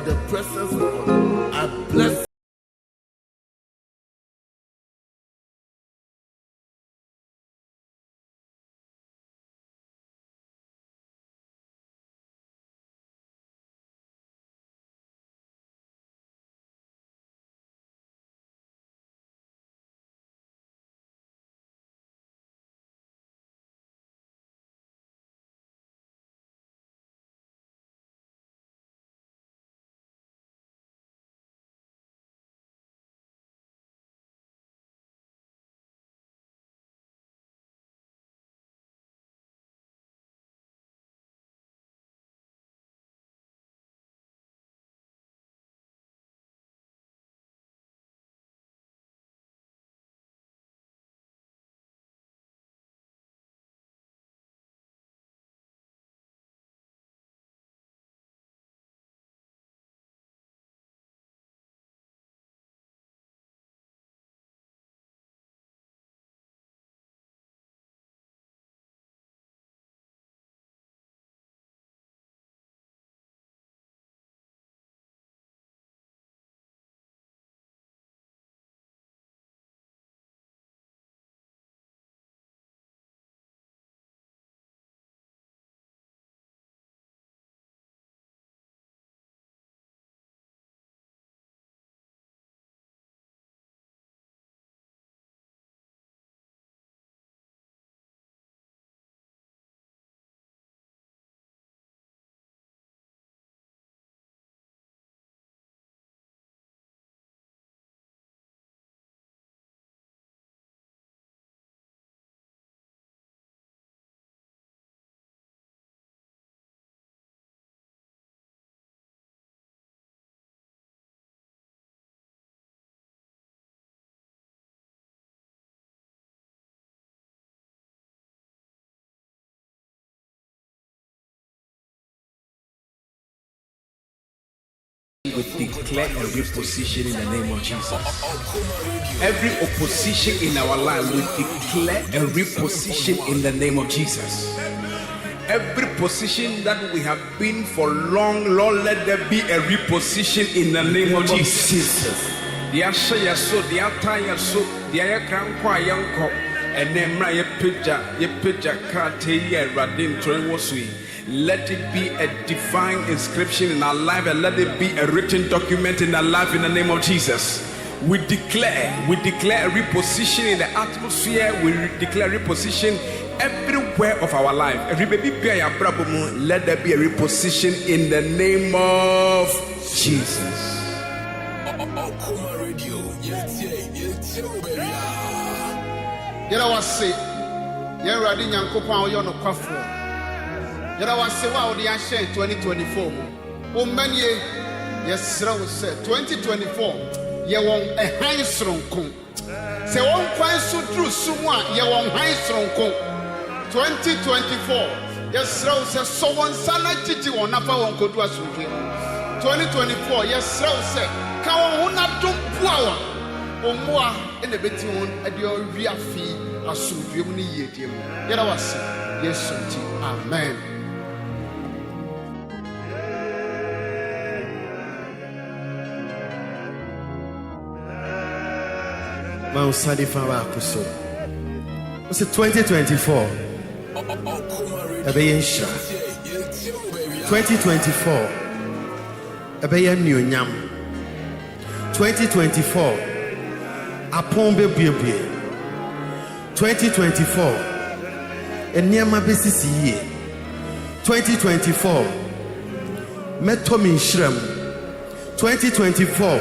the presence of God. I bless we declare a reposition in the name of Jesus. Every opposition in our life, we declare a reposition in the name of Jesus. Every position that we have been for long, Lord, let there be a reposition in the name of Jesus. Let it be a divine inscription in our life, and let it be a written document in our life in the name of Jesus. We declare a reposition in the atmosphere. We declare reposition everywhere of our life. Let there be a reposition in the name of Jesus. Yara was say wow the answer 2024. O many yes 2024. Ye won a high stronko. Say one quite so true someone ye won high stronko. 2024. Yes so one sana chichi won nafa won kodu asuje. 2024 yes say ka won na dum puawa. Omwa e na beti won ade o wi afi asuje mu ni yedie mu. Yara was yes amen. What's it 2024? 2024. 2024. Apombe biebie. 2024. Enyama besisi ye. 2024. Metomi shrem. 2024.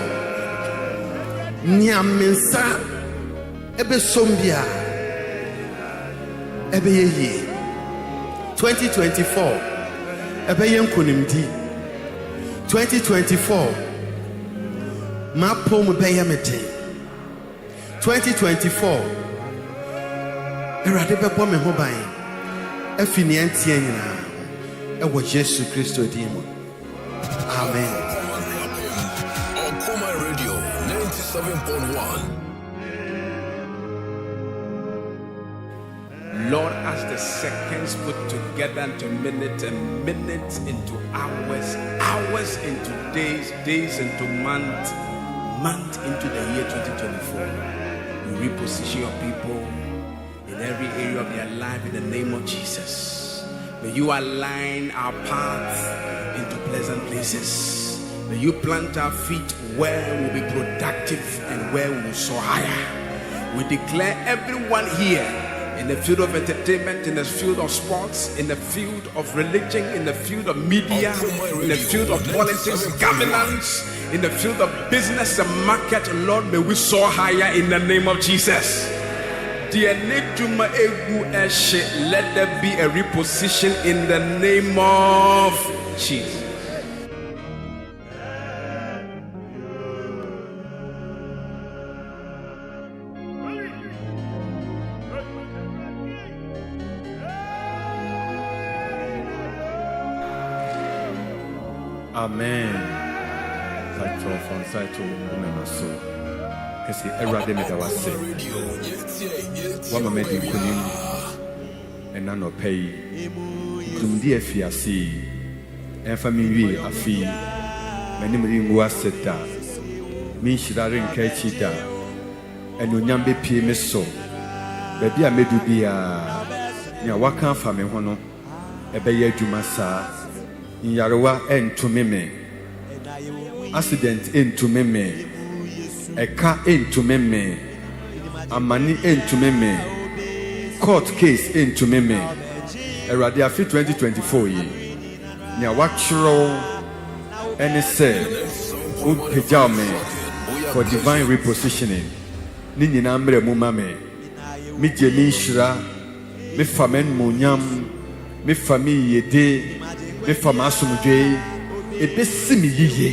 Nyamensa ebe sombia ebe ye 2024 ebe yenkonimdi 2024 mapom be yemete 2024 erade bebo me ho ban afini antie nyina ewo Jesus Christo dimo amen. Okuma Radio 97.1. Lord, as the seconds put together into minutes and minutes into hours, hours into days, days into months, month into the year 2024, we reposition your people in every area of their life in the name of Jesus. May you align our paths into pleasant places. May you plant our feet where we'll be productive and where we will soar higher. We declare everyone here in the field of entertainment, in the field of sports, in the field of religion, in the field of media, in the field of politics, governance, in the field of business and market, Lord, may we soar higher in the name of Jesus. Let there be a reposition in the name of Jesus. Amen. Title from title woman so. Kasi erade me da wase. Wa ma me di kunim. Ena no pay. Kumdi afiase. Enfa mi wi afi. Mani mri ngu aseta. Mi shirare nka chida. Eno nyambe pie me so. Baby a medu bia. Nya waka fa me ho no. Ebe ye adwuma saa. Yarewa entumeme, accident entumeme, eka entumeme, amani entumeme, court case entumeme. Erade afi 2024 yi. Nya wachro ene se o pejame for divine repositioning. Ni nyina mre mu mame. Mi je mi shira, mi famen munyam, mi fami yede. Me fama asumdwe ebesimi yiye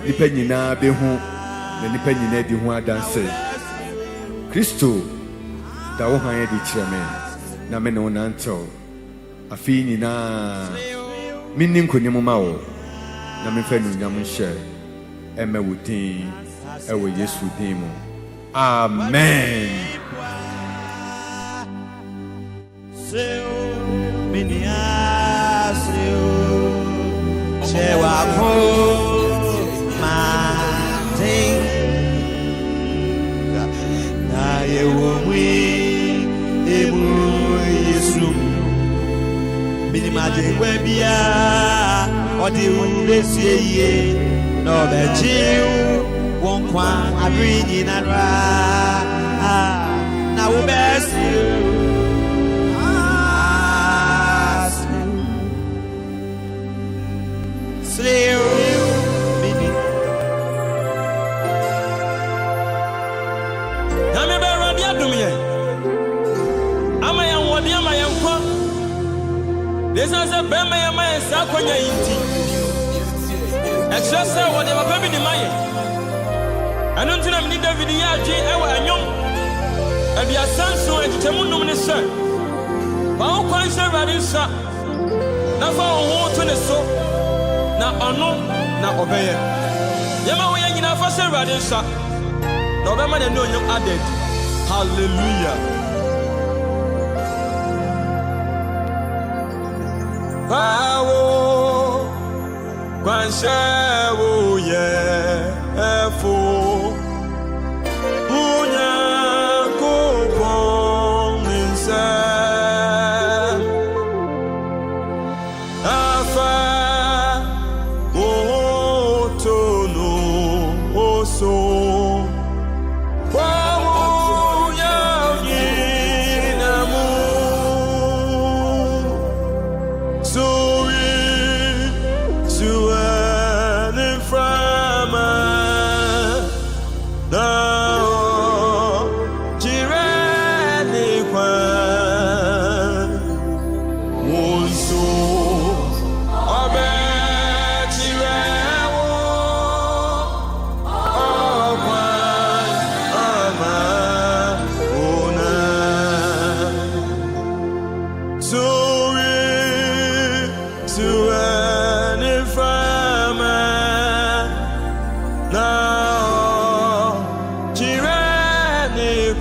nipa nyina behu na nipa nyina di hu adanse Kristo da wo han di kireme na me no nanto afi nyina minni nkonim ma wo na me fa nunyam hye ema wudin ewe Yesu din mu. Amen. This is a Bema Maya Sakonya Inti. Extra what they were baby the Maya. I don't think I'm neither with the Yaji, and young. And the Asanso and Tamunum is sir. How can I say that is sir? Now for a to the so. Now I know, now obey. Yama way in a first radin sir. November and no you added. Hallelujah. Power, Quanshawo, yeah, for Unya Akropong inside Afa Otono Oso.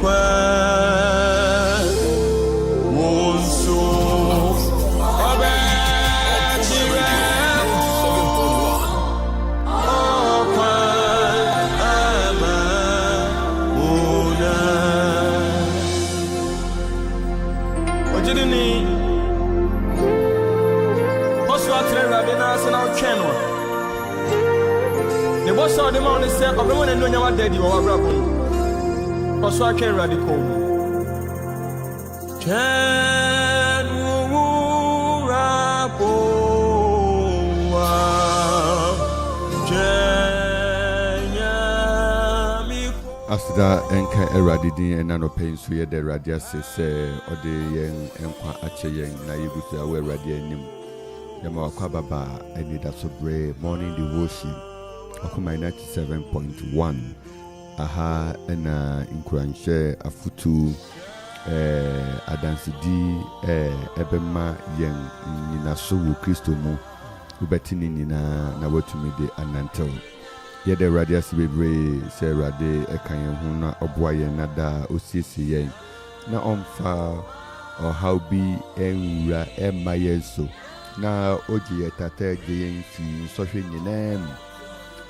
Kwa now channel. The boss of the mountain said, "Of the one and no one daddy or bravo." Because I can't radical. Can Asda enka eradidin enano pain so ye de radia se ode yen enkwa ache yen na yegusu awe radia nim yama wakwa baba Anidaso Bere morning devotion okuma 97.1 aha na inkuranshe afutu adansidi ebema yen nyina so wo Kristo mu ubetini nyina na watumide anantel yede radia sibebre se rade ekan hu na oboaye nada osisi yen na omfa o how be enwura emayeso na oji yetata geyen fi sohwe nyinem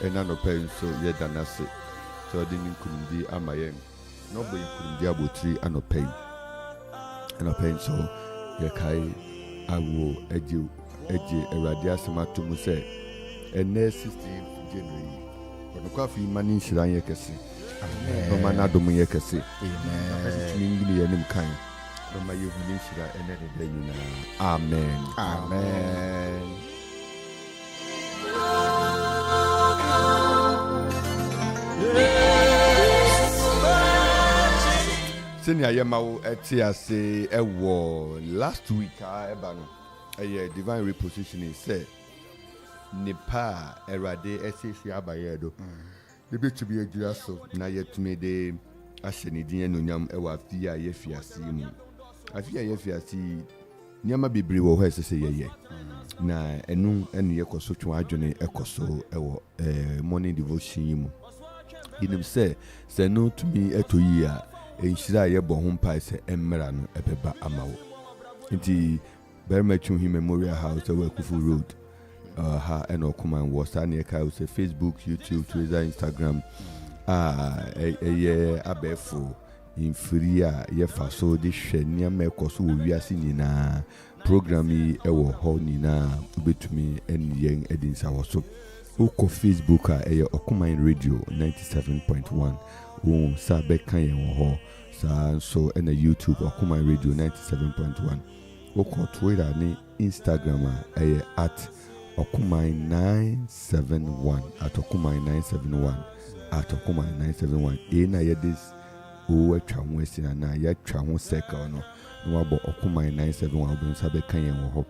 ena no penso yeda nase so de ninkunди amayen no boy kunди abotri anopen ena penso ye kai awo eje radia sematum se ene 16 January Akuffo mani shiran yekese amen no mana dom yekese amen mingini yanim kan no ma yehuni shira ene de nyina amen amen senior yemawo etiase ewo last week eba no divine repositioning say Nipa erade esisi abaye do bebe to be adura so na yetume de ahyenidin enonyam ewa afia ye fiase mu afia ye fiase nyama bebre wo ho esese ye na enu yekoso twa adwene ekoso ewo morning devotion mu inim se no to me etoyi a enhira ye bo ho mpa se emmera no ebeba amawo nti Barima Twumhene Memorial House ewa Akuffo Road ha and Okuman was an say Facebook, YouTube, Twitter, Instagram. Abefo in Furia, Yefaso, this Shenia Mekosu, we are seeing na programming ewo honina between and young Edins Awaso. Oko Facebook Okuman Radio 97.1. Sabe Kanyan ho so and YouTube Okuman Radio 97.1. Oko Twitter ni Instagram at Okumai 971 at Okumai 971 at Okumai 971 na yedis o atwa ho asina na yatwa ho circle no no abo Okumai 971 obi sabe kan yen ho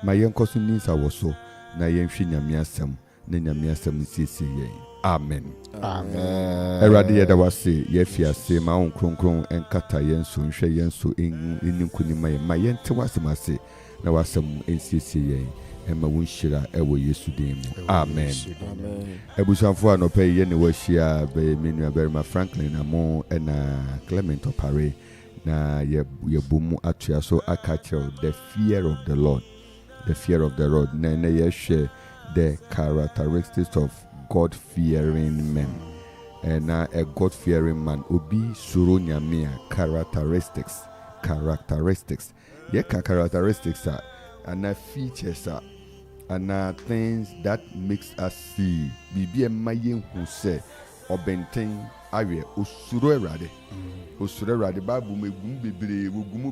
ma yenkoso nisa wo so na yenhwe nyame asem na nyame asem siesie yen amen amen erade yeda wase yefiase ma on kronkron enkata yenso nhwe yenso enikuni ma yente wasemase na wasem ensiesie yen Emma Winshira ewo Yesu dim. Amen. Amen. Ebusanfo anope ye ne wahia be menua Barima Franklin amo na Clement Opare na ye bomu atua so akache the fear of the Lord. The fear of the Lord. Na ye share the characteristics of God-fearing men. And a God-fearing man obi suro nyame characteristics. Ye characteristics are and features are and things that makes us see bibi emayen hu se obenten awe osuro erade bible megum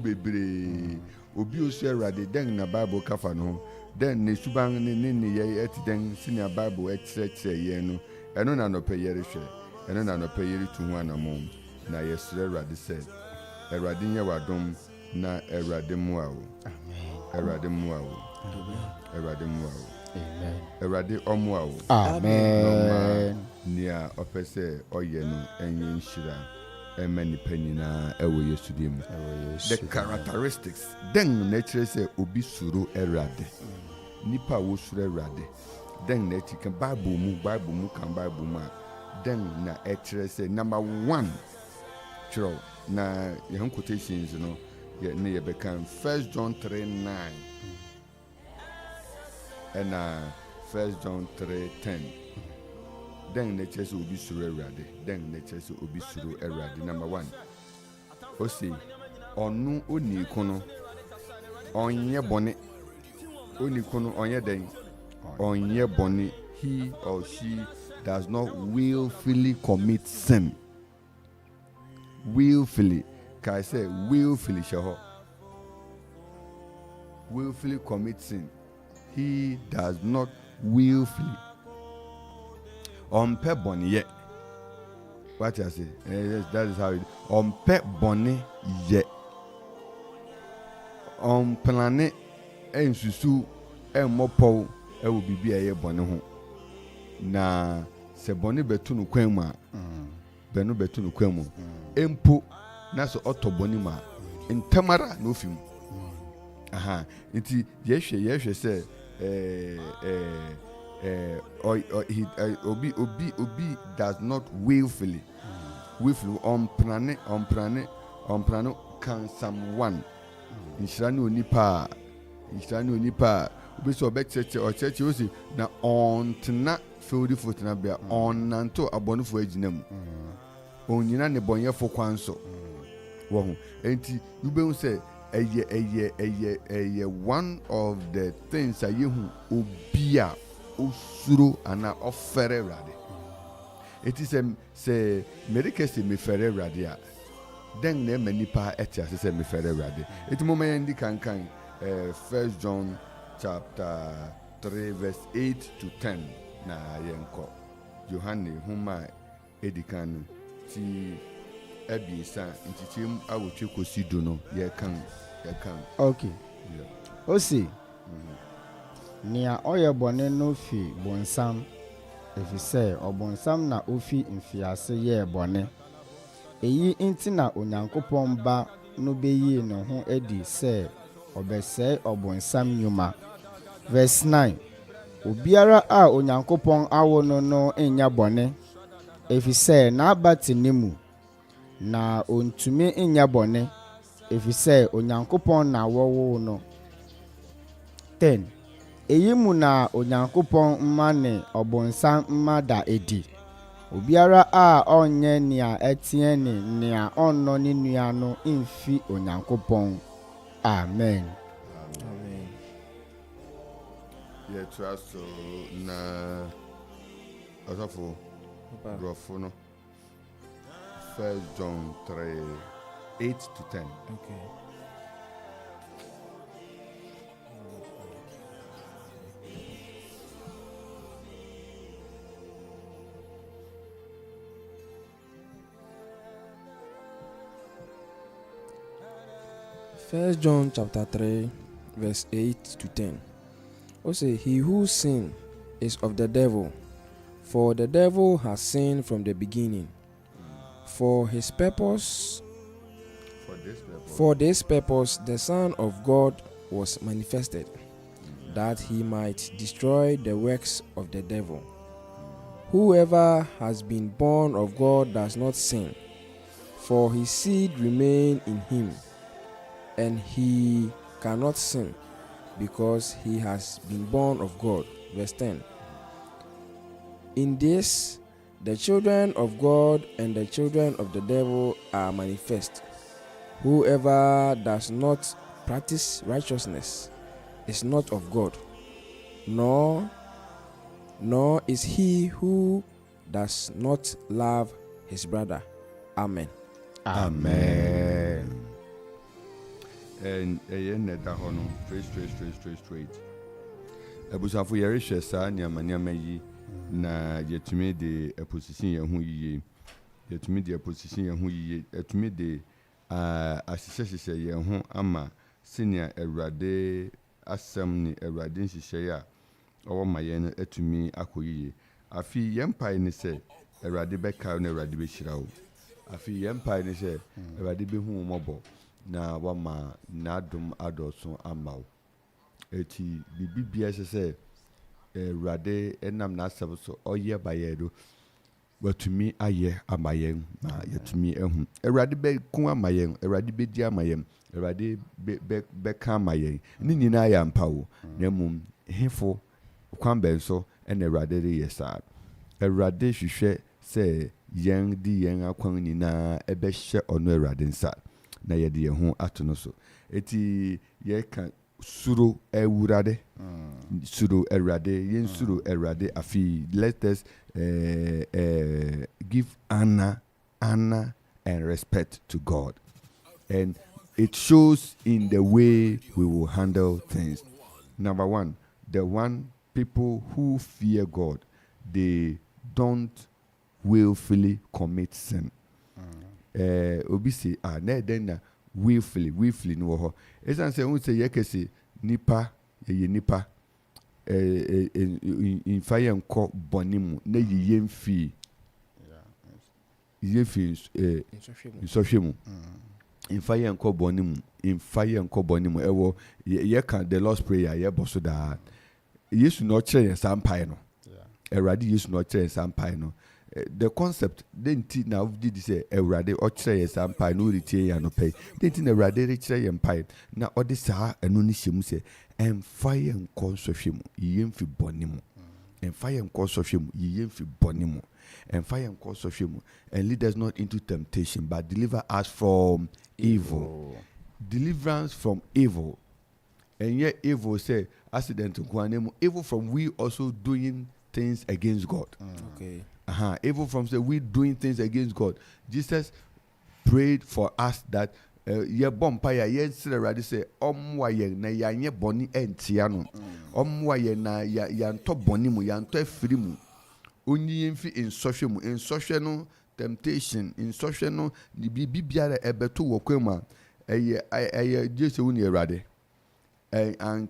bebre obi osu erade den na bible kafa no den ne suban ne ye etiden senior bible etire ye no eno na no peyere hwe eno na no peyere tu hu anamom na yesure erade said erade nye wadom na erade muawo erade muawo amen erade omuawo amen nia opese oye no enye nhira emani panina ewo Yesu dim the characteristics den nature say obi suro erade nipa wo suro erade den nature kan bible mu kan bible ma den na etre say number 1 chiro na ye quotations no ye ne ye bekan 1 John 3:9 and 1 John 3:10. Then nature will be sure erade. Then nature will be sure erade. Number 1. Osi onu oni kono onye bone oni kono onye den onye boni, he or she does not willfully commit sin. Willfully, can I say willfully shaho? Willfully commit sin. He does not willfully. Pe boni ye. What I say? Yes, that is how it. Pe boni ye. Plane ensusu mopo will be a boni ho. Na se boni betu no kwan mu a benu betu no kwan mu empo na so oto boni ma ntamara no fim aha nti yehwe se obi does not willfully on plane can someone inshirani onipa obi so be cheche osi na ontena field foot na bia on nanto abonifo aginam onyina ne bonyefo kwanso wo ho enti ube say eye one of the things ayehu obia osuro ana ofere rade it is say medike se me fere rade a den na manipa etia se me fere rade eti mo man ndi kankan 1 John chapter 3 verse 8 to 10 na yenko Yohane huma edikan ti ebiesa ntitim awotwe kosido no ye kan okay osi nia oye bone no fi bonsam efise obonsam na ofi mfiase ye bone eyi ntina onyankopon ba no beyi no ho edi se obese obonsam nyuma. Verse 9. Obiara a onyankopon awo no enya bone efise na abati nemu na ontumi enya bone efise onyankopon na wowo no. 10. Eyimu na onyankopon mane obonsam mada edi. Obiara a onye nia etie ni nia onno ni nua no infi onyankopon. Amen. Amen. Yeah, trust so na asafo grofo no 1 John 3 8 to 10. Okay. First John chapter 3 verse 8 to 10. Also, he who sinned is of the devil, for the devil has sinned from the beginning. For this purpose the Son of God was manifested, that he might destroy the works of the devil. Whoever has been born of God does not sin, for his seed remain in him, and he cannot sin, because he has been born of God. Verse 10. In this, the children of God and the children of the devil are manifest. Whoever does not practice righteousness is not of God, nor is he who does not love his brother. Amen. Amen. And straight. Abusafo yare hwesa nyamanyama yi na yetumi de opposition ye hu yiye. Yetumi de opposition ye hu yiye. Yetumi de asise ye hu ama senior Awurade asem ni Awurade nhihye ya owo maye no atumi akoyiye. Afi yempai ni se Awurade beka na Awurade be hirawo. Afi yempai ni se Awurade be hu mobo na wama nadum adoso amaw. Eti bibibia se Awurade enam na asem so oye bayedo watumi aye amayen na yetumi ehu. Awurade be ku amayen, Awurade be di amayen, Awurade be ka amayen. Ni nyina ya mpawo na mum hefo kwan benso ena Awurade de yesa. Awurade hwehwe se yen di yen akwan nyina ebe hye ono Awurade nsa na yede ye ho atono so. Eti ye kan suro ewurade suro erade yen suro erade afi. Let us give honor and respect to God, and it shows in the way we will handle things. Number one, the one people who fear God, they don't willfully commit sin. Obi say na then willfully no ho. Esan say won say yekese nipa ye nipa in fire nko bonimu na yiye mfi yiye fi insohwemu in fire nko bonimu ewo ye kan the Lord's prayer ye boso da Yesu no kire sampai no Erade Yesu no kire sampai no. The concept denti na did say Erade o kire sampai no retie ya no pay denti na Erade kire ye mpai na odi saa eno ni hyemu se en fire nko sohwemu yiye mfi bonimu en fire nko sohwemu yiye mfi bonimu en fire nko sohwemu and lead us not into temptation but deliver us from evil. Deliverance from evil. And yet evil say accident evil from we also doing things against God. Okay. Evil from say we doing things against God. Jesus prayed for us that ye bompire ye sirerade say omwa ye na yanye boni entia no omwa ye na yanto boni mu yanto afiri mu onyi mfi insɔhwɛ no temptation insɔhwɛ no ni bibiara ebeto wo kwema eye jese woni Erade an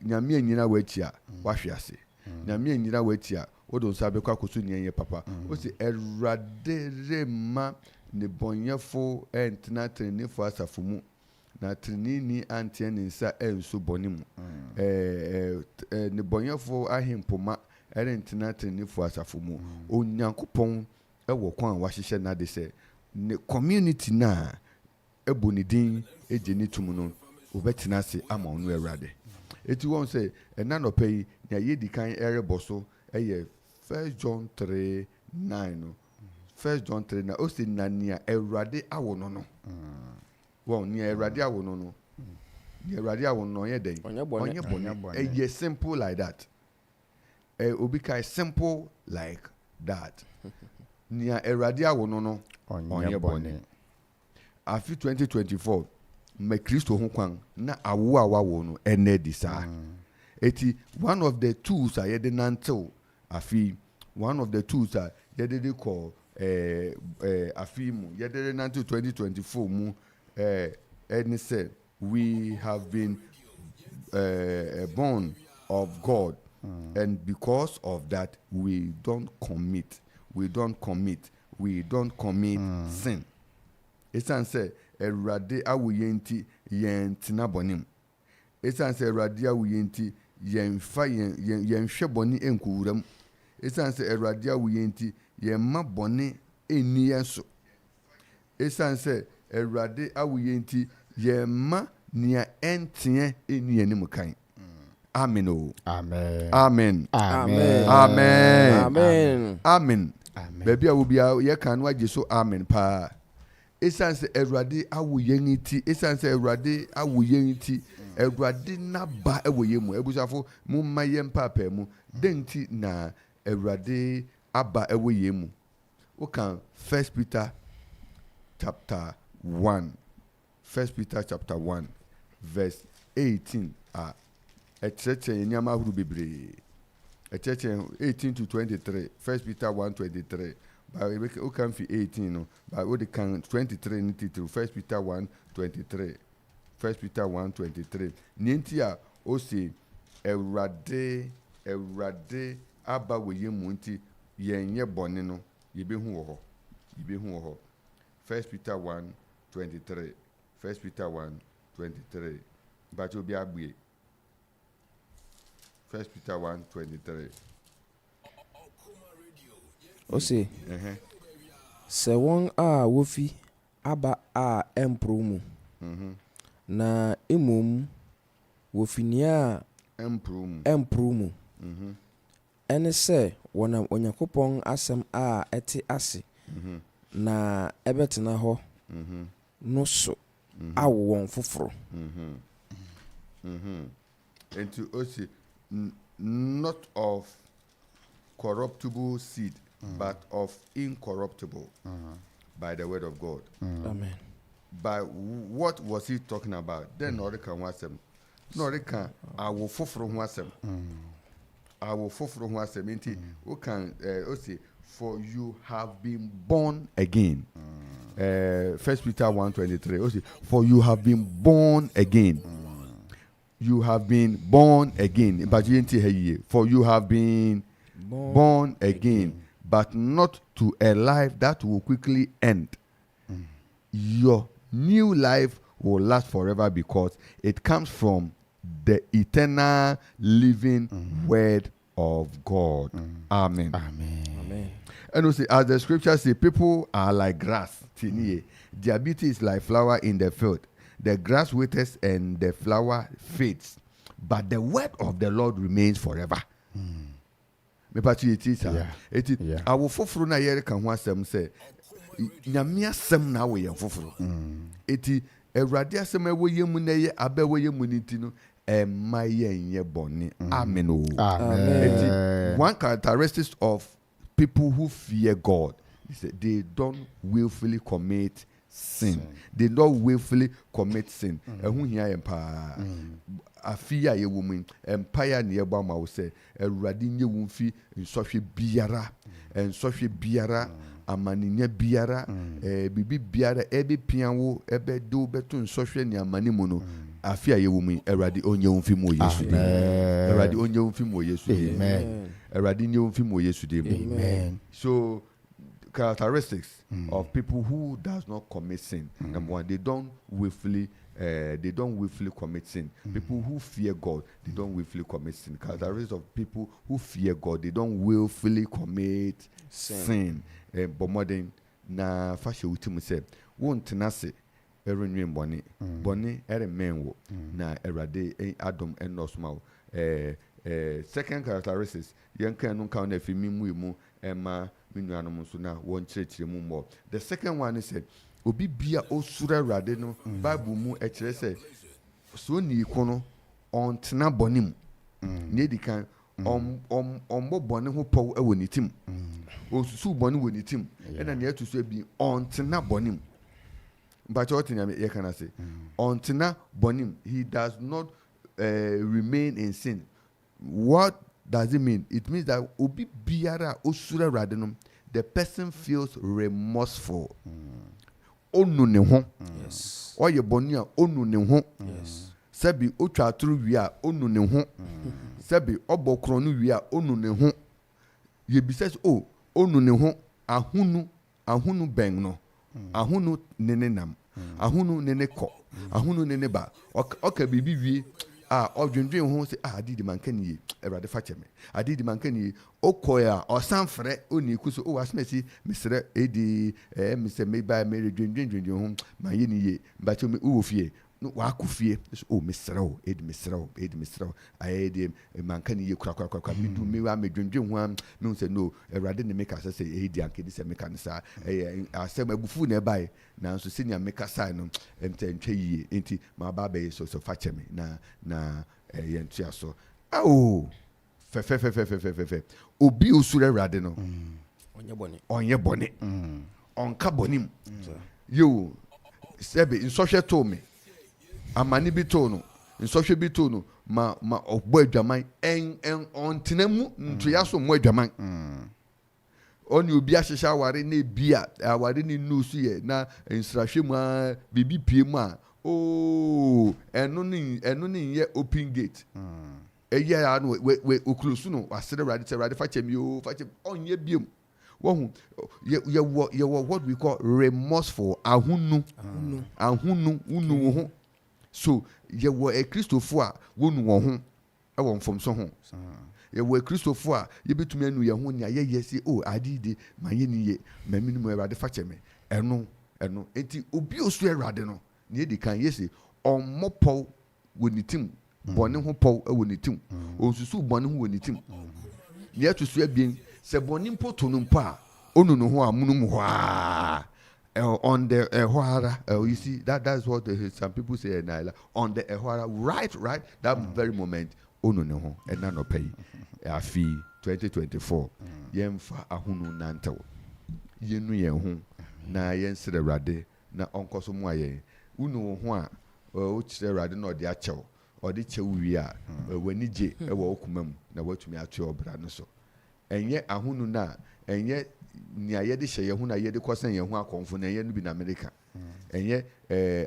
nyame anyina wachia wahwe ase nyame anyina wachia wodon sabe kwa koso niye papa o se Erade rema ne bonyefo entena trenefo asafo mu na trenini antie ne nsa enso bonimu ne bonyefo ahempoma entena trenefo asafo mu onyankopon ewo kwan wahyehyɛ na de se ne community na ebonidin ejeni tumu no obetena se ama onu Erade eti won say enano pay na yedi kan ereboso eye 1 John 3:9 no 1 John 3 na o se na nia Erade awo no won nia Erade awo no nia Erade awo no ye den onye bone eye simple like that obi kai simple like that nia Erade awo no onye bone afi 2024 me Kristo ho kwan na awo awo no enedi sa eti one of the tools I had nantel afi one of the tools I had call afi mu yedere nantel 2024 mu and said we have been born of God and because of that we don't commit sin. Esan say Erade awuyenti yen tina bonim. Esan say Erade awuyenti yen fa yen hwe boni enkuwuram. Esan say Erade awuyenti yen ma boni eni enso. Esan say Erade awuyenti yen ma nia entie eni anim kan. Amen o. Amen. Amen. Amen. Amen. Amen. Amen. Baby I will be ye kan wa so amen pa. Esanse Erade awuyeniti esanse Erade awuyeniti Erade na ba ewoyemu ebusafo mu maye mpapa mu denti na Erade aba ewoyemu o kan 1 Peter chapter 1 verse 18 echeche nyama huru bebre echeche 18 to 23 1 Peter 1:23 but we can fi 18 no but we can 23 ni title 1 Peter 1:23 1 Peter 1:23 nienti a o se Erade aba weye mu nti yenye bone no yebehu wo ho 1 Peter 1:23 1 Peter 1:23 but obi agbe 1 Peter 1:23 Ose. Se won a wofi aba a empro mu. Na emom wofinia empro mu. Ene se wona Onyankopɔn asɛm a ɛte ase. Na ɛbɛtena hɔ. No so awo wɔn foforo. And to also not of corruptible seed, but of incorruptible by the word of God. Amen. By what was he talking about? Then Norika wasem. Norika, I will fulfill wasem. I will fulfill wasem. Inti, who can say, for you have been born again. 1 Peter 1:23. For you have been born again. You have been born again. But for you have been born again, but not to a life that will quickly end. Your new life will last forever because it comes from the eternal living word of God. Amen. Amen. And we see, as the scriptures say, people are like grass. Their beauty is like flower in the field. The grass withers and the flower fades, but the word of the Lord remains forever. Me pati eti sa. Eti awo foforo na yere kan ho asem se nyame asem na wo ye foforo. Eti Awurade asem a wo ye mu na ye aba wo ye mu ni ti no ma ye nye bone. Amen. Eti one characteristic of people who fear God is that they don't willfully commit sin. They don't willfully commit sin. Ehun hia empa afia ye woman empire ne yeba ma wo se Awurade nye wo mfi nsɔhwe biara amaninya biara bibi biara ebe pianwo ebe do beto nsɔhwe ne amani mu no afia ye woman Awurade onye wo mfi mo Yesu de Awurade onye wo mfi mo Yesu de amen Awurade nye wo mfi mo Yesu de amen. So characteristics of people who does not commit sin. Number one, they don't willfully commit sin. People who fear God, they don't willfully commit sin. Characteristics of people who fear God, they don't willfully commit sin. But more than na fashe utimu se won't tenase erenwen boni eremenwo na erade Adam enosma. Second characteristics yenka no ka na fimi mu ema minuanom so na won kyerɛkyerɛ mu mo. The second one is obi bia osura Awurade no Bible mu kyerɛ sɛ so ni ikono ontena bonim ne dikan ombo bone ho pɔw ɛwɔ ne tim osusu bone wɔ ne tim ɛna ne atuso bi ontena bonim mpacho otinya me yekana say ontena bonim. He does not remain in sin. What does it mean? It means that obi biara osura Awurade no the person feels remorseful. Onu ne ho. Yes. Oye boni a onu ne ho. Yes. Sebi otwa aturu wi a onu ne ho. Sebi obokro no wi a onu ne ho. Ye bi says onu ne ho ahunu ben no. Ahunu nene nam. Ahunu nene ko. Ahunu nene ba. Oka bibi wi odwendwen ho se adidi mankan yi Awurade fa kyeme adidi mankan yi okoya osanfre oni kuso asmesi misre edi mise me ba me dwendwen ho ma ye ni ye ba che me wo fie no wa akufie so misre edi misre ayedi mankan yi kura mi du me wa me dwendwen ho me se no Awurade ne make asa se edi ankedi se meka nsa asem agufu na bai na so senior meka sai no ntwe yi enti ma ba be so fa kyeme na yentua so fe obi osura Awurade no onye bone onka bonim yo sebe nsɔhwɛ to me amani bi to no nsɔhwɛ bi to no ma ɔbɔ adwaman en ontenamu ntoya so mo adwaman oni obi ahyehya aware na bia aware ni nusu ye na nsrahwɛ mu a bibi pie mu a eno ni ye open gate eya no we oklusu no wasere Awurade fa kyem onye biem wo ye what we call remorseful ahunu unu ho. So ye wo a Christopher a wonu wo ho e wo mfom so ho ye wo a Christopher a ye betumi anu ye ho ne ayeye se adide ma ye ni ye ma minimum Awurade fa kyem eno enti obi osu Awurade no ne di kan yesi ommopɔw woni tim bɔne ho pɔw woni tim onsusu bɔne ho woni tim ne atusu abien sɛ bɔne mpo to no mpo a onu no ho amunum ho a on the ehwara, you see that's what some people say on the ehwara, right that very moment. Oh no, and none of pay a fee 2024. Yemfa ahunu nanto. Yenu yehu na yense de rade na onko so moaye. Unu ho a o kire rade na ode achew. Ode chew wi a wani je e wo okumam na watumi atwe obra no so. Enye ahunu na enye nia yede hye yehu na yede kosan yehu akonfo na enye no bi na America. Enye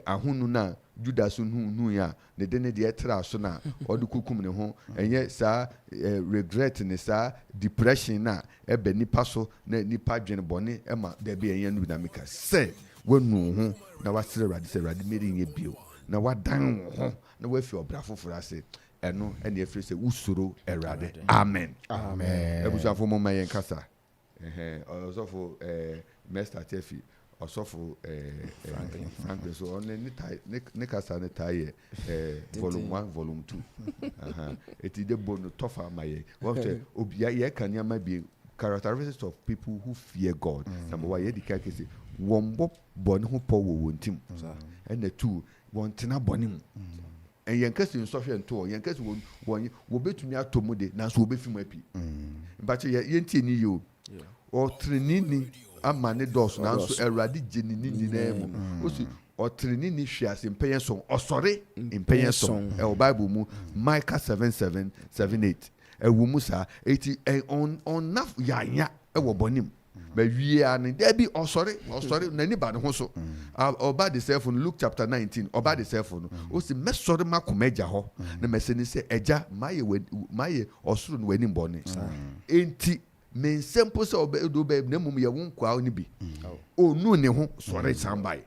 ahunu na Judas nu ya ne de ne de etra so na ode kukum ne ho enye sa regret ne sa depression na ebe nipa so na nipa dwene bone ema de be enye no bi na America say wonu ho na wasere rade se rade meri nye bio na wadan ho na wafi obra foforo ase eno ene efre se usuro erade amen ebusuafo mo mayen kasa osofo Mr. Tefi osofo Franklin so on ne kasa ne taye volume 1 volume 2 eti de bonu tofa maye what obia ye kan yama bi characteristics of people who fear God. Number one, ye di ka kese wombo boni ho po wo wontim and the two wontina boni mu and yen kese nsofie nto yen kese won wo betumi atomu de na so obefimu api but ye ntie ni yo o trinini amane dos na so erade genini ni na mu o si o trinini hwiase mpenye so osore mpenye so e o Bible mu Micah 7:7-8 ewu musa eti on naf yanya e wo bonim ba wie an there be osore na ni ba ne ho so oba the self in Luke chapter 19 oba the self no o si mesore makomeja ho na meseni se eja maye osoro no wani bone enti men simple se oba do ba na mum ye wonkwa ni bi onu ne ho sore sambai.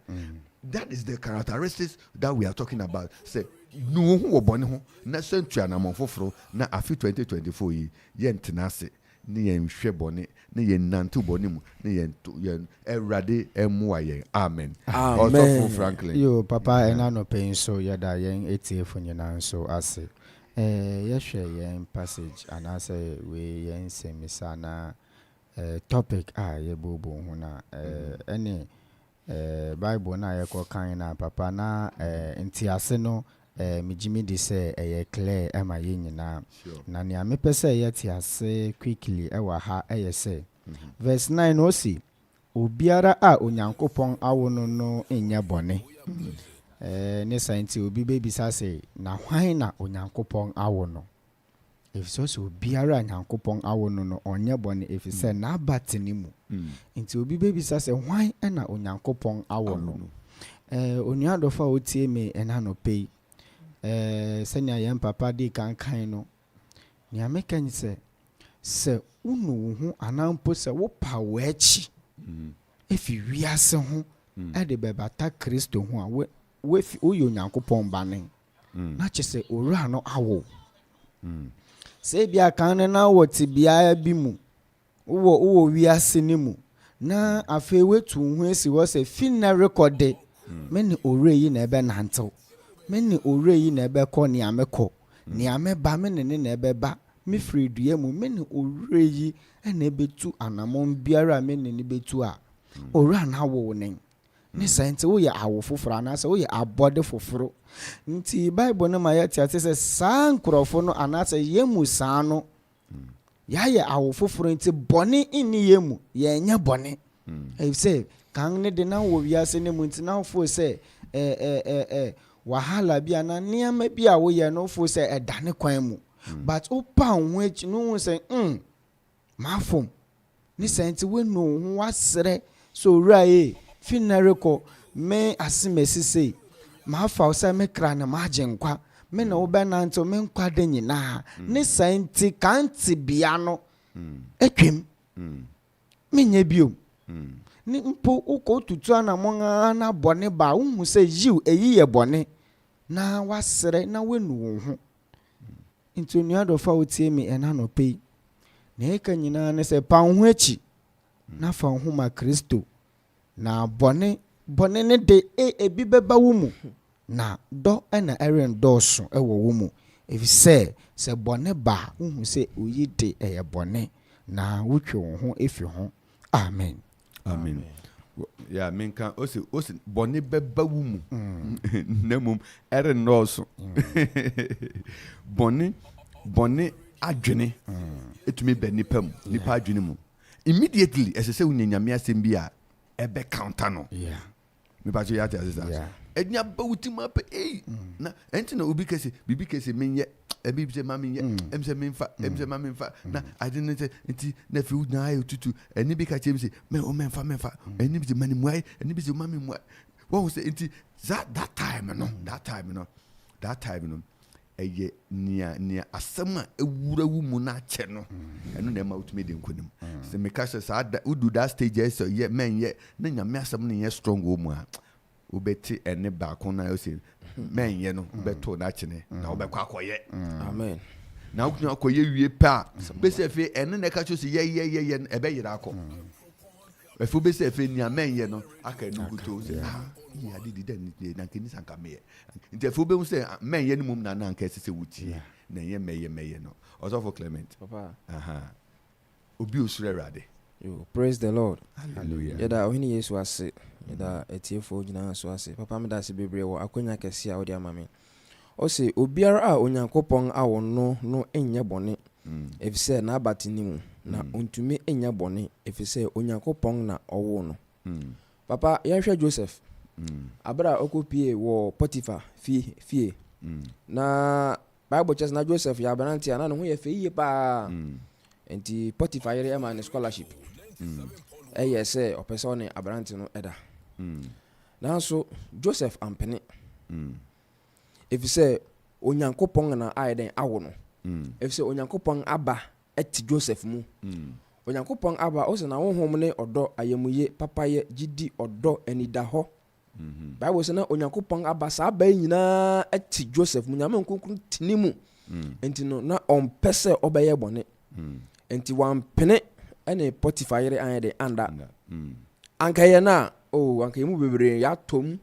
That is the characteristics that we are talking about. Say no ho bone ho na sentua na monfoforo na afi 2024 yi ye ntenase ni yen hwe bone ni yen nantu bone mu ni yen erade emwa yen amen. Also Franklin yo papa enano pen so yada yen etiefu nyina so ase yehwe yen passage anase we yen semisa na topic ye bobo ho na ene Bible na yeko kan na papa na ntiase no mijimi di se clear ema ye nyina na ne amepese ye tiase quickly ewa ha se verse 9 o si obiara a onyankopon awono no enya bone ne sainti obi bebisa se na hwan na onyankopon awono if so obiara nyankopon awono no onye bone if se na abatini mu nti obi bebisa se hwan na onyankopon awono onuadofa otie me enano pei senya yem papa di kan no ni amekan se unu hu anampo se wo pa wechi efi wiase ho de bebata Kristo ho a we fi oyo nyankopon banen na chese owura no awo se bia kan na wo tibia bi mu wo wiase ni mu na afa wetu hu esi wo se finna record meni owura yi na ebe nantew meni owura yi na ebe ko ni ameko ni ameba meni na ebe ba me free due mu meni owura yi na ebe tu anamon biara meni ni betu a owura na wo nen ni sente wo ye awo foforo na se wo ye abode foforo nti Bible no ma yati ate se san krofo no anase yemu san no ya ye awo foforo nti bone inni yemu ye nya bone e say kan ne de na wo wiase ne mu nti na fo se wahala bia na niam bia wo ye no fo se edane kwan mu but opa ho echi no say mafom ni sente we no ho wasere so rai finareko me asimesi sei mafa osa me kra na magenkwa me na wo benanto me nkwa de nyina ne sente kanti bia no etwem menye biom ni mpo uko tutu anamonga na bone ba hu se yiw eyi ye bone na wasere na wenu wo ho into nuado fa otie me enano pei na eka nyina ne se pa ho echi na fa ho ma Kristo na bone ne de ebi beba wo mu na do na eren do so ewo wo mu if say se bone ba hu se oyi de eye bone na wotwe wo ho efi ho amen. Yeah, menka osi boni beba wumu. Nemum ere noso. Boni adwene. Etumi be nipa mu, nipa adwene mu. Immediately as I say unyame asem bia ebe counter no. Yeah. Me pa ya ta say. Yeah. Enya ba utima pe na enti na obi kese bibi kese menye ebi se mami ye emse menfa na I didn't say enti na fi una ayo tutu eni bi ka che say me o menfa eni bi mani muai eni bi mami muai what say enti that time no eye nia asema ewura wu mu na che no eno na ma utumi de nkonim se me ka say da udu that stage so ye men ye na nyame asem ne ye strong wo mu a ubeti ene baako na yo say men ye no beto na chene na obekwa akoye amen na ukunu akoye wie pa be se fe ene na ka cho say ye ebe yira akọ efu be se fe ni amen ye no aka no guto say ya didi den na nkeni sanka me nti efu be say men ye ni mum na nka sese wuti na ye meye no also for Clement papa obi osure rade. You praise the Lord. Hallelujah. Yada ohini Yesu ase. Yada etiefo nyina so ase. Papa me da se bebre wo akonya kese a odi amame. O se obiara a Onyankopon awo no enye bone. Efise na abati nimu na ontumi enye bone efise Onyankopon na owo no. Papa yehwe Joseph. Abra okopie wo Potiphar fie. Na Bible chess na Joseph ya bananti na no ho ye fe pa. Enti Potiphar yere ema ne scholarship. Say opesone abranti no eda. Nanso Joseph ampene. If you say Onyankopon na ayeden awo no. If say Onyankopon aba eti Joseph mu. Onyankopon aba o se na honhom ne odo ayemuye papaye gidi odo anidaho. Bible say na Onyankopon aba sa aba nyina eti Joseph mu nyame nkonkron tinimu. Enti no na ompese obeye bone. Enti wampene ene Potiphar yere ayede anda. Anka ye na anka yemu bebre ya tom.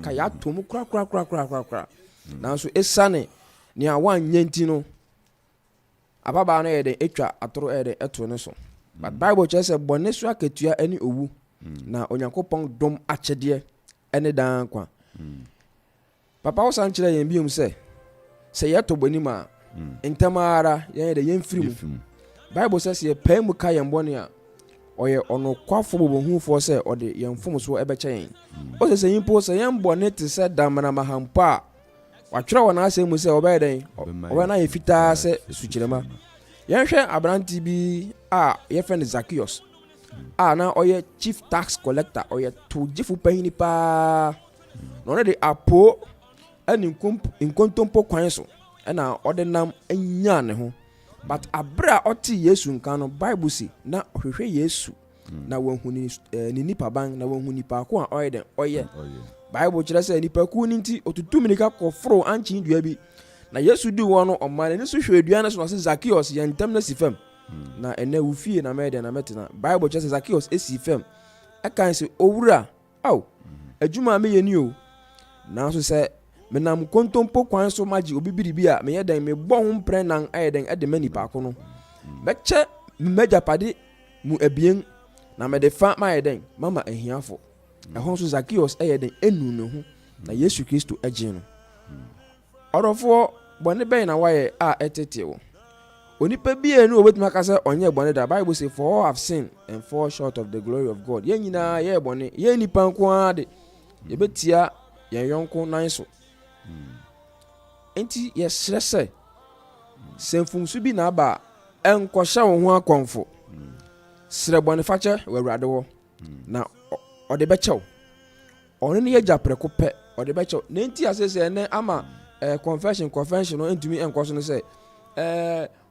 Ka ya tom kra. Nanso esane ni awan nyenti no. Ababa na yede etwa atoro yede eto ne so. But Bible chese bone so akatua ani owu. Na Onyankopon dom akyede ene dan kwa. Papa wo san kire yen biom se yeto boni ma entamara yen de yen firimu. Bible says ye pay mu ka yen bone a oye ono kwafo bobohufo se ode yen fom so ebechen. O se yimpo se yen bone te se damana mahampa. Watwere wona asem se obeden obe na ye fita se suchirema. Yen hwe abranti bi a ye friend Zacchaeus. Na oye chief tax collector oye to jifu pahini pa. No de apo ani nkontompo kwan so na ode nam anya ne ho. But abra oti Yesu nka no Bible si na ohwehwe Yesu na wanhuni ni nipa ban na wanhuni pa ko a oyeden oye. Bible kire say nipa ku ni nti otutuminika kofro anchi ndua bi na Yesu di wo no omane ni so hwe aduane so se Zacchaeus yentam na sifam na ene wufie na mede na metina. Bible kire say Zacchaeus esifam akan se owura adwuma me yeni o na so se menam kontompo kwan so magi obibiri a me yeden me bo ho mpre nan ayeden ede mani pa ko no beche meja pade mu abien na me de fa ma yeden mama ahiafo ehon so Zacchaeus ayeden enu ne ho na Yesu Kristo agye no orofo bone ben na waye a etete wo onipa bia enu obetuma ka se onye bone da. Bible say for all have sinned and fall short of the glory of God. Ye nyina ye bone ye nipa nko ade ye betia ye yonko nan so. Enti yesre se semfumsu bi na aba enkosha wo ho akonfo sre bone fache wawrade wo na ode bechew ono ne yaja preko pe ode bechew na enti asese ne ama confession no entumi enkoso no se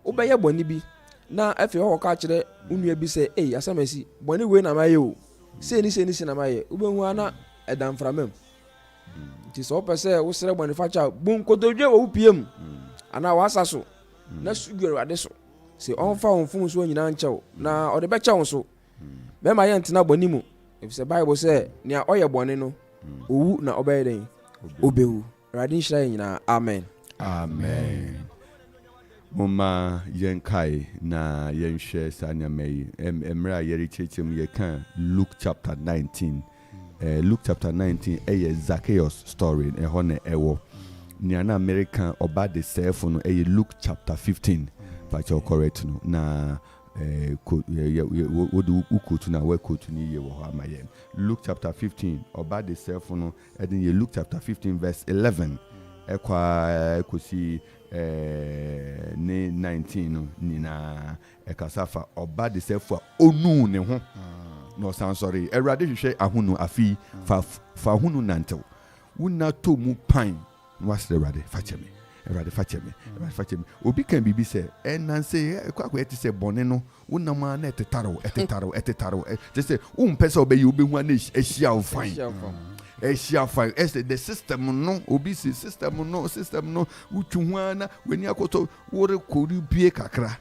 obeye bone bi na afi ho ka kire unua bi se asamasi bone we na maye o se ni na maye ubehu ana edamframam. Ti so pese wo sere bone facha bun kododwe wo piem ana wasa so na sugere ade so se onfa onfum so nyina nchew na ode becha so be ma yent na boni mu. If say Bible say nia oye bone no owu na obeyden obewu radin shira nyina. Amen. Moma yenkai na yenshare sanya mei emra yeri chechem yekan Luke chapter 19. Luke chapter 19 Zacchaeus story ehone ewo. Niana American oba de self no Luke chapter 15. Pacho correct no na wodu ukutu na we kotu ni ye wo amaye. Luke chapter 15 oba de self no edin Luke chapter 15 verse 11 ekwa kosi ne 19 no nina ekasafa oba de self onu ne ho no san sorry erade hwehwe ahunu afi fa hunu nantew wona to mu pan was erade facheme obi kan bibi se enanse kwakwa eti se bone no wona ma na etetaro just say pese obeyi obehu na ehia o fine ehia fine the system no obi si system no utwu na weni akoto wore kori pie kakra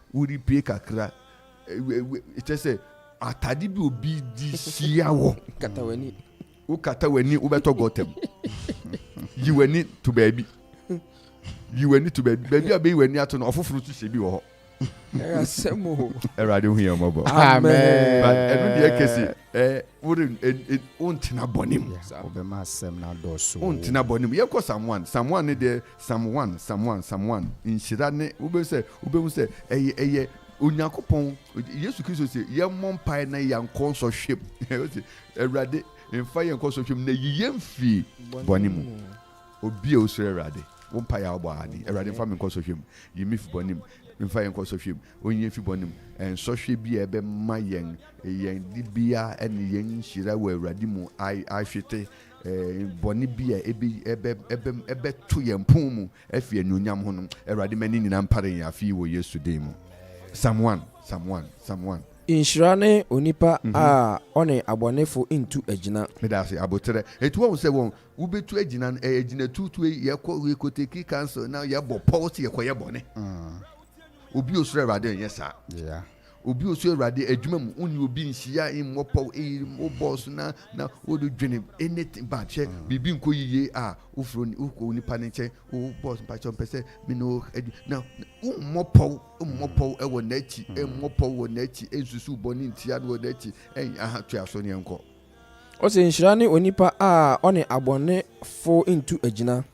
just say atade bi obi di siawo kata weni ubeto gotem you need to baby baby abe weni ato no ofoforo tu shebi wo ho asemo erade hu ye mobo amen but enu de kesi wore ontina bonim obema asem na doso ontina bonim ye ko someone ne de someone inshira ne ube se eye Onyankopon Yesu Kristo se ye mompai na yanko so hwem erade mfa yanko so hwem na yiyemfi bonim obi osure erade wompai abo ani erade mfa menko so hwem yimif bonim mfa yanko so hwem onye fi bonim en so hwe bi ebe ma yen dibia en yen hira wa erade mu ahwete boni bia ebe to yempon mu afie nunyam ho no erade mani nyina mpare ya afi wo Yesu dem someone inshira ne onipa a one abonefo into agina me da say abotere etu won say won ubetu agina agina tutu ye ko take cancel now ye bo pulse ye ko ye bone obi osure rade yesa yeah obi osure rade adwuma mu uni obi nhia mo pau boss na odo dwene anything bad che bibi nko yiye ufro uko nipa ne che boss pa chon pese me no now mo pau ewo nachi mo pau wo nachi ensusu boni ntia no nachi to aso ne enko o se nhyira ne onipa a one abone fo into agina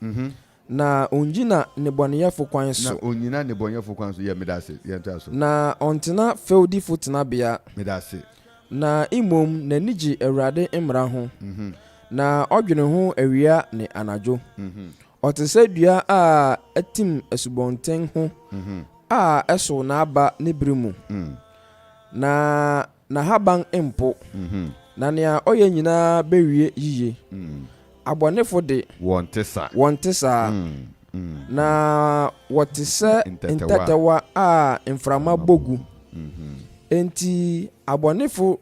na onjina ne boneyefo kwan so na onyina ne boneyefo kwan so ye medase ye nto aso na ontena feudi fotina bia medase na imom na niji awurade imra ho na odwene ho awia ne anajo otese dua a atim asubonten ho a eso na aba ne brimu na haban empo na nea oye nyina bewie yiye abonefo de wontesa na wotese ntatewa a inframa bogu enti abonefo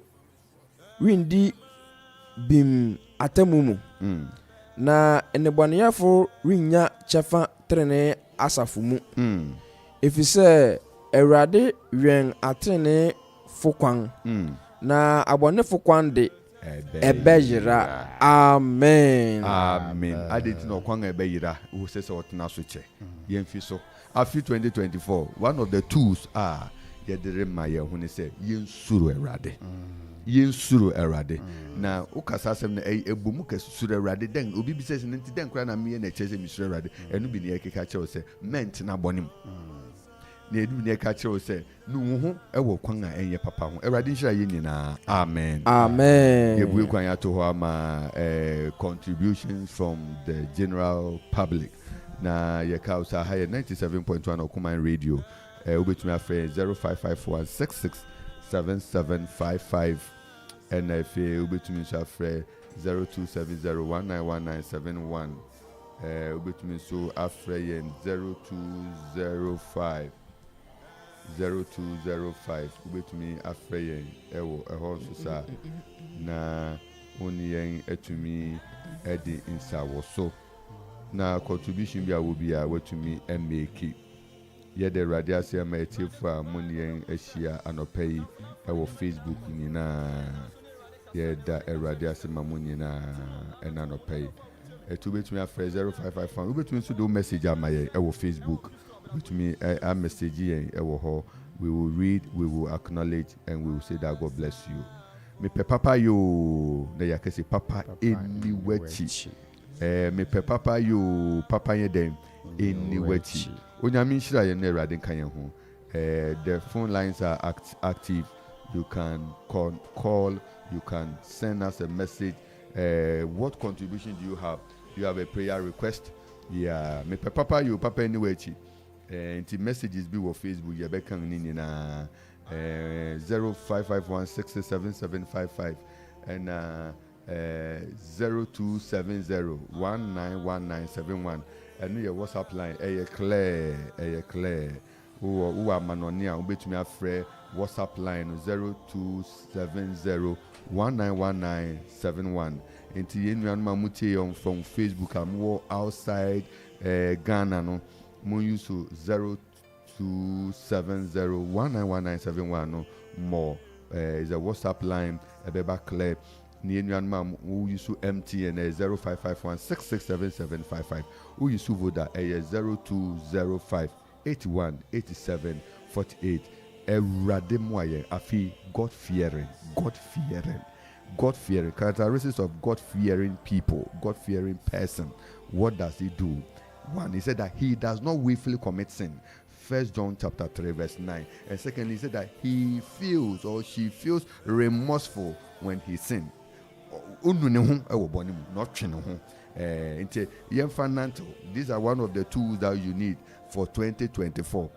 windi bim atamumu na eneboneyafo winya chefa trene asafumu efise Awurade wen atrene fokwan na abonefo kwan de ebeyira amen adeti no kwan ebeyira wo se otena so che yemfi so afi 2024 one of the tools yedere ma ye hu ne se yensuru Awurade na ukasa asem na ebumu ka suru Awurade den obi bi se ne nti den kra na me na chese mi suru Awurade enu bi ne ekeka che wo se ment na bonim na edu ne ka che wo se nu hu ewo kwan a enye papa ho Awurade nhyira ye nyina amen yebu kwan ya to ho ama contributions from the general public na ye ka usa high 97.1 Okuman radio obetumi afre 0551667755 and if obetumi so afre 0270191971 obetumi so afre yen 0205 ubetumi afre yen ewo eho so sa na oni yen etumi edi insawo so na contribution bi a wetumi make yede radio ase ma etifu a moni yen ahia anopai ewo Facebook nyina yeda radio ase ma moni na enanopai etubetumi afre 0551 ubetumi so do message amaye ewo Facebook with me a message here we will read, we will acknowledge, and we will say that God bless you. Me pe papa yo na ya kese papa eniwechi. Me pe papa yo papa ye dem eniwechi. Onyame nshira ye na Awurade kan ye ho. The phone lines are active. You can call, you can send us a message. What contribution do you have? Do you have a prayer request? Yeah, me pe papa you papa eniwechi. The messages be on Facebook. You better come in 0551667755 and 0270191971 and your WhatsApp line. Clear. Who are manonia? Who bet me a free WhatsApp line 0270191971. Into anyone mamuti on from Facebook. I'm more outside Ghana no. Mo use 0270191971 no more is a WhatsApp line a beba clear ni enuan mam who use MTN 0551667755 who use Voda 0205818748 Erade moye afi God fearing characteristics of God fearing people, God fearing person. What does he do? One, he said that he does not willfully commit sin. 1 John chapter 3 verse 9. And secondly, he said that he feels or she feels remorseful when he sins. These are one of the tools that you need for 2024.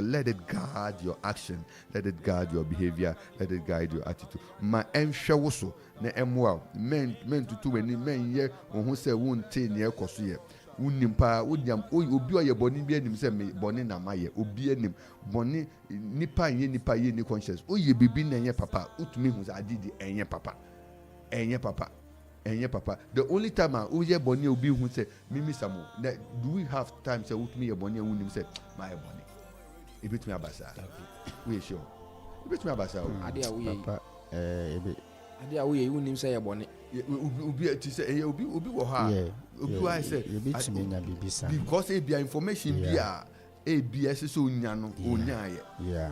Let it guide your action, let it guide your behavior, let it guide your attitude. Ma emshawoso na emwa men tutu weni men ye who say won't take near kosuye. Unimpa udyam obi oye boni bi anim se me boni na maye obi anim boni nipa ye ni conscious oye bibi na enye papa utumi hu adidi enye papa. The only time I oye boni obi hu se mimi samo do we have time say utumi ye boni unim se my boni e betumi abasa we sure e betumi abasa ade a we papa ebe ade a we unim se ye boni obi ti say obi wo ha obi wa say because e bia information bia e bia se so nya no onya ye yeah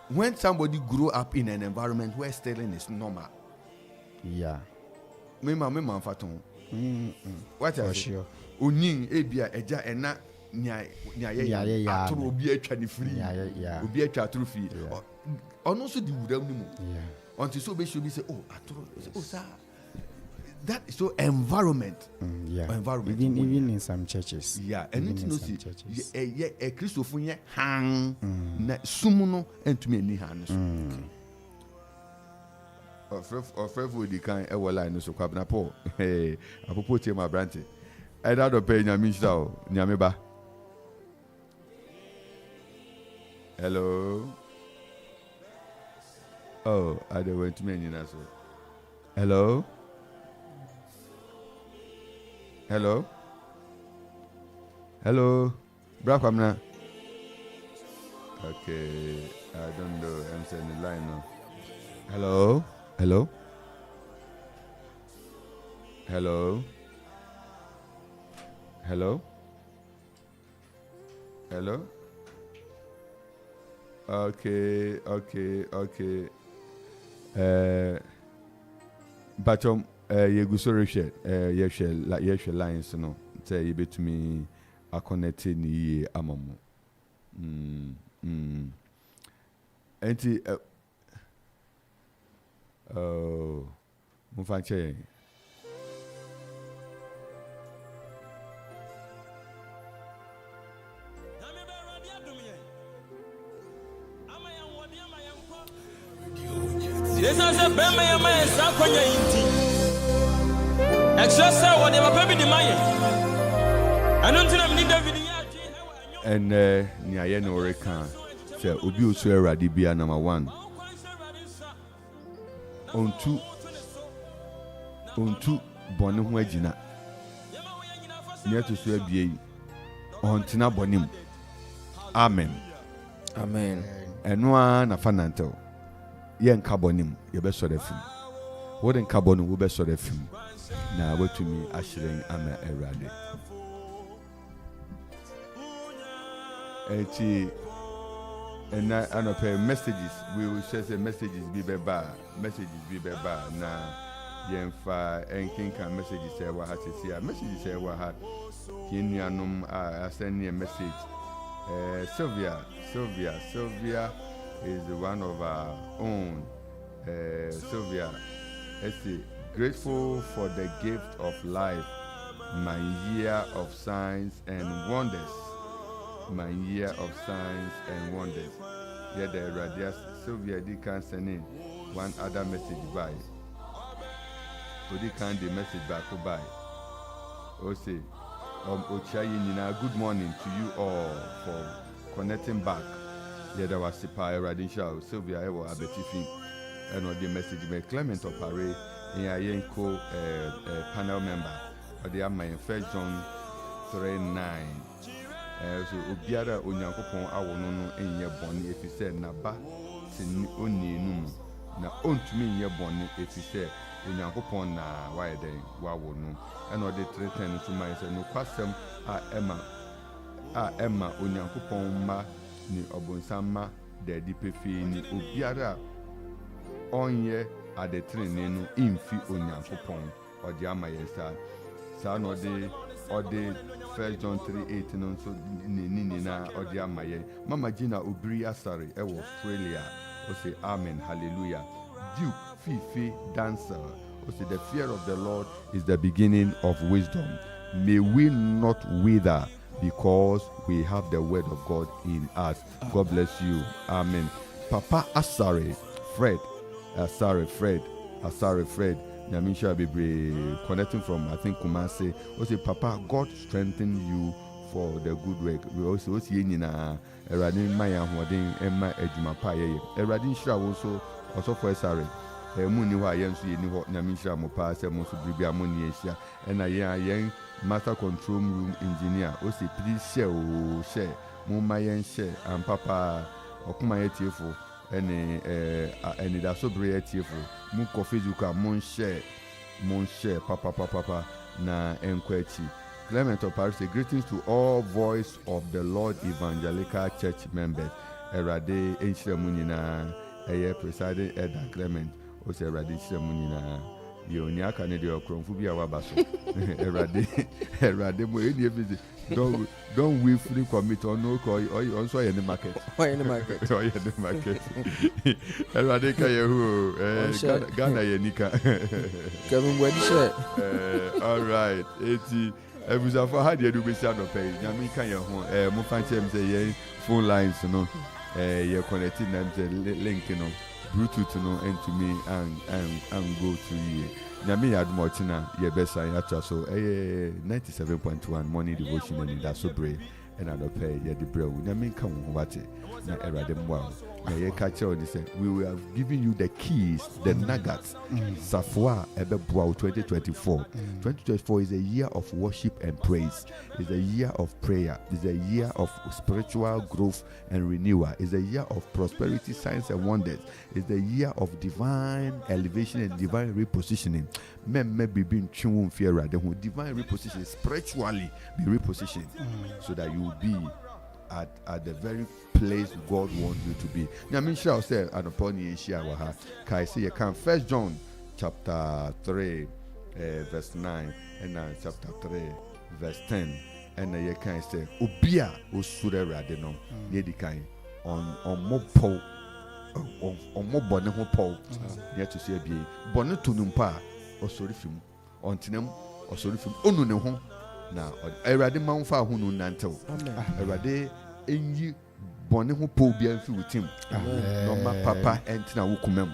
when somebody grow up in an environment where stealing is normal me ma faton what I say onin e bia eja ena nya ye atoro obi atwa ni free obi atwa atoro free ono so di wudam ni mu until so be should be say atoro sir that is so environment environment even in some churches anything no see a Christopher ye hang na sumu no entumi ani han so of the kind e wala no so kwabna Paul apopo tie ma brante e da do pe nyame nshira o nyame ba hello I don't want to mention that so hello bra kwamna okay I don't know I'm saying the line now hello okay but yeguso share ye lines no say you betumi a connect ni amamu enti mufanche This is a bema ya maya sakwanya inti. Extra what they were baby maya. I don't think I'm need David. And niaye no rekan say obi osu Awurade bia number 1 ontu bɔne ho agina ne to so abie ɔntina bɔnem amen ɛno na fa nantew yɛ nka bɔnem yɛbɛsɔre afim wode nka bɔne wobɛsɔre afim na watumi ahyerɛn ama Awurade and I know pay messages. We will share say messages be beba. Na yemfa enkin kan messages say wa hat see messages say wa hat. Kinuanum send a message. Sylvia is one of our own. Sylvia, it's grateful for the gift of life. My year of signs and wonders. Yeah, the radius Sylvia did can send in one other message by. Odi can the message back by. Say, good morning to you all for connecting back. Yeah, there was Sipa Radisha Sylvia Ewa Abetifi and the message by Clement Opare in a Yenko panel member. But they are my 1 John 3:9. So Obiara Onyankopon awono enye boni efise naba tin oninu na ontumi enye boni efise Onyankopon na waiden wawono eno de 3:10 so mai se no kwasem a Emma Onyankopon ma ni obonsama de dipefi ni Obiara onye ade trenenu imfi Onyankopon odi amayesa sa no de odi 1 John 3:8 no so ni na odi amaye Mama Gina Obiri Asare e wo Australia o say amen hallelujah. Duke Fifi Dancer o say the fear of the Lord is the beginning of wisdom. May we not wither because we have the word of God in us. God bless you. Amen. Papa Asare Fred Nyamisha Bibre connecting from I think Kumasi. We say Papa, God strengthen you for the good work. We also see Nina Eradin Maya Hodin Emma Ejumapa ye. Eradin Shra also for Sare. Muni wa yensu ye ni Nyamisha Mopa se Mosu Bibia Muni Asia and I young master control room engineer. We say please share Mumayen share and Papa Okuma Etiefo. Anidaso Bere Etiefo mu kofejuka mon share papa na enkwechi. Clement of Paris, greetings to all Voice of the Lord Evangelical Church members. Erade Enshremunina presiding elder Clement o se Erade Enshremunina yoni aka ne de okronfu bia wabaso. Erade mo eni ebizi don't willfully commit or no call or also in the market. Erade ka yehu Ghana yenika. Kevin Wedi share. All right. Eti ebuzafa had you do be no pay. Nyami kan yehu mo fan chem say ye phone lines no ye connecting them link no Bluetooth no into me and go to you. Nyami Admotina, ye best I have so 97.1 morning devotion and Anidaso Bere and I don't pay ye the brew. Nyami come what na era them well. Ye catch on this. We will have given you the keys, the nuggets. Safwa Ebebwa 2024. 2024 is a year of worship and praise. It's a year of prayer. It's a year of spiritual growth and renewal. It's a year of prosperity, signs and wonders. It's the year of divine elevation and divine repositioning. Maybe being chewing fear, divine repositioning, spiritually be repositioned so that you will be at the very place God wants you to be. Now, shall say, and upon ye share waha. Kai say you can 1 John chapter 3, verse 9, and chapter 3, verse 10, and you can say, Ubia usure radeno, yedi kai on mopo, on mobone hopo, near to say be bonetunumpa, or sorifim, on tinem, or sorifim, onuneho. Now, Erade Manfa Hunu Nanto, Erade Enyi Bonne who po be and with him. No, my papa and Tina Wukumem.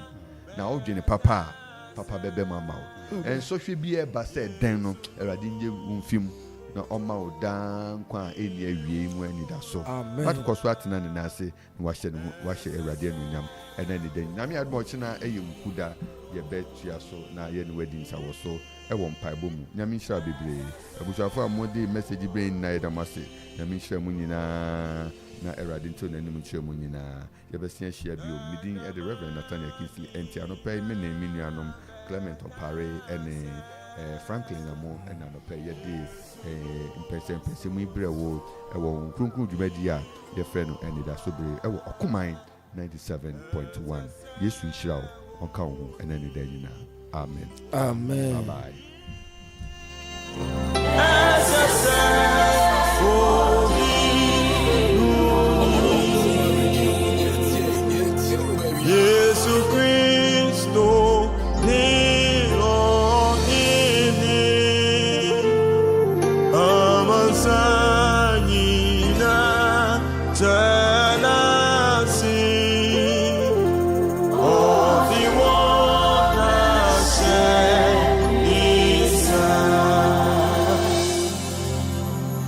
Now, Jenny Papa Bebe Mamma. And so she be a basset, Dano, Eradinje Wumfim, no Oma Dan Qua any when it does so. But of course, what and I say, wash it Eradian, and then the day. Nami Admochina, a young Kuda, your bed, so now yen weddings I was so. Ewon paibomu nyami shira bebre abusafo amode message brain na edamase nyami shira mu nyina na erade nto na nim shira mu nyina yebesia shia bio midin e the Reverend Nathaniel Kingsley Entsie anopai me na emi nuanom Clement Opare ene Franklin Amo and Anope Yadi mpɛsɛ mu ibrɛ wo ɛwɔ nkronkron dwumadi a yɛfrɛ no Anidaso Bere ɛwɔ Ɔkuman 97.1 Yesu nhyira wo ɔnka wo ho ɛna ne da nyinaa. Amen. Amen. Bye bye. Jesus Christo Nilo Ini Amansanina Tanasi of the water Isa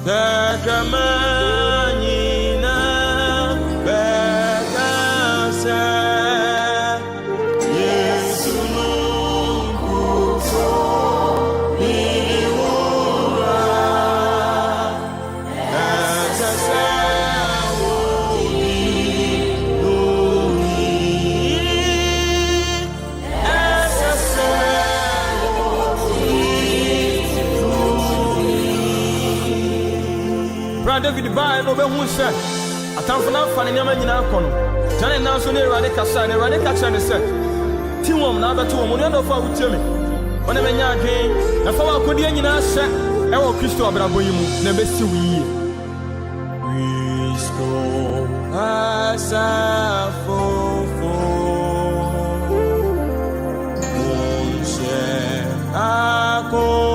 Takamanina Bekasa David Bay no be hu se atamfo na fa ne nyama nyina akọ no jane na so ne Awurade kasa ne Awurade ka kyerɛ ne sɛ tiwom na abeto wo ne no fa wutie me wona menya adwen na fa wa kodi nyina hyɛ ɛwɔ Kristo abrabɔ yi mu na besi wo yie Kristo asafofo onse akodepa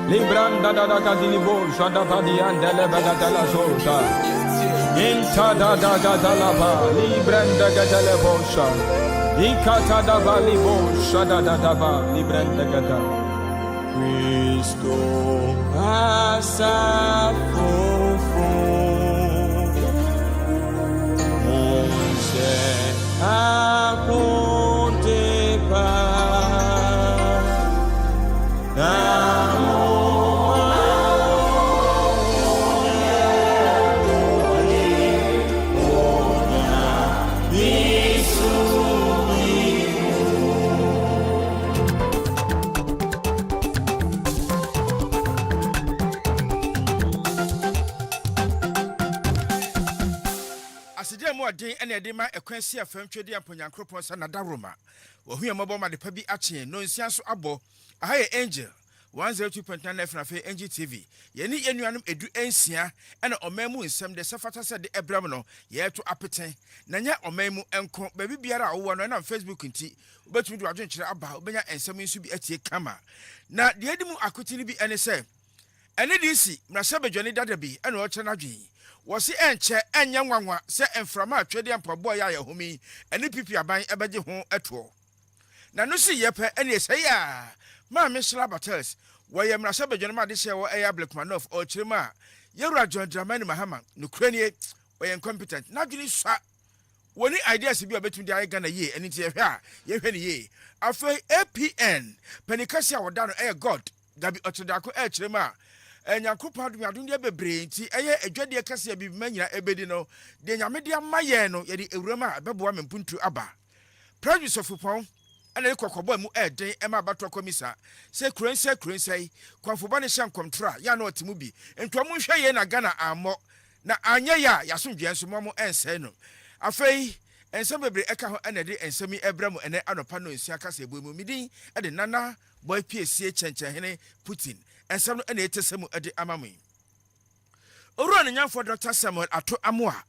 Libranda da da dilibo shada badi andele bada dela zota inta da da la ba libranda gadele bosha ikata da ba libo shada da ba libranda gada Cristo asafofo onse akontepa den ene de ma ekwansi afam twede amponya Akropong sa nadaroma wo hu yamabo ma de pa bi ache no nsia so abo aha ye angel 102.9 FM afa Angel TV yeni enuanum edu ensia ene omamu nsem de sefata se de ebram no ye to apeten na nya omamu enko ba bibiara wo no na Facebook nti obetumi do adwen kire aba obenya ensem nsu bi atie kama na de edimu akotini bi ene se ene de si mrasha bedwani dadabi ene o kyena dwen wasi enche enya nwanwa se emframa atwede ampabo ya yahumi ene pipi aban ebeje ho eto na no si yepe ene eseya ma me shla battles wo ye mrasha bedwani ma de hye wo eya blackmanoff o kyerema yewura John Dramani Mahama no kranie wo ye incompetent na dwini swa woni ideas bi obetun di Ghana ye eni ti ehwe a ye hwe ni ye afei APN penikasi a woda no God dabi otodako kirema Nyankopɔn adum de bebre nti eye adwade kase bi manyina ebedi no de nyame de amaye no ye de ewurama abeboa mempuntu aba Presby sofopon ana ekokobo mu den ema abato komisa se kurense kwanfoba ne hyan kontra ya na otimu bi ento mo hwe ye na Ghana ammo na anye ya yasomdwe nso mo ense no afei ensem bebre eka ho ana de ensemi ebra mu ene anopa no nsia kasa ebu mu midin de nana boy piesie Twumhene Putin ensem no ene etesemu de amamu owura ne nyamfo Dr. Samuel Ato Amoa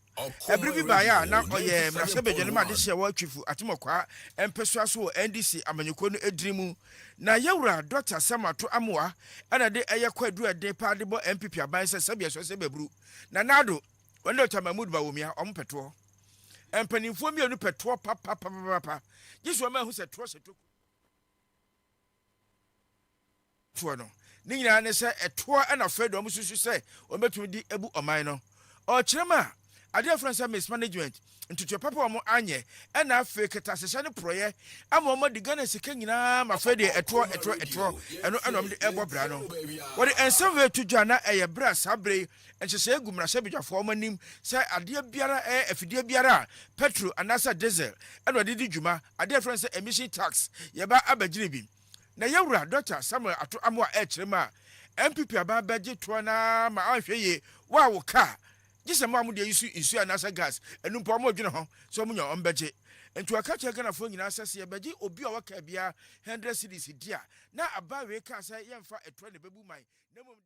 ebri bi ba ya na oye mrase bedwene ma de hye wa twifu atemokwa empeso aso NDC amanyeko no edrimu na yewura Dr. Samuel Ato Amoa ana de eye kwadu ede pa de bo MPP aban se sabia so se bebru na nado wonde Dr. Mahmoud Bawumia ompeto empanimfo mi anu peto papa jiso ma hu se tro se to no ni nyina ne se eto ana fredo mo susu se ometumi di ebu oman no o kirema ade friends mismanagement ntutu papa mo anye na afa keta sese ne proye ama mo di Ghana sika nyina ma fa de eto eno anom de ebo bra no wo de ensem we tudwa na eye bra sabre enhese egumra se bedwafo mo nim se ade biara afidie biara petrol anasa diesel eno de di dwuma ade friends emission tax ye ba abagire bi na yewura Dr. Samuel Ato Amoa kirema MPP aba baje to na ma anhweye wa wo ka gise mo amu de isu anasa gas enu mpo mo dwene ho so mo nya ombeje entu aka che Ghana fo nyina asese ye beji obi a waka bia 100 cedis dia na aba we ka say yemfa eto ne bebu man na mom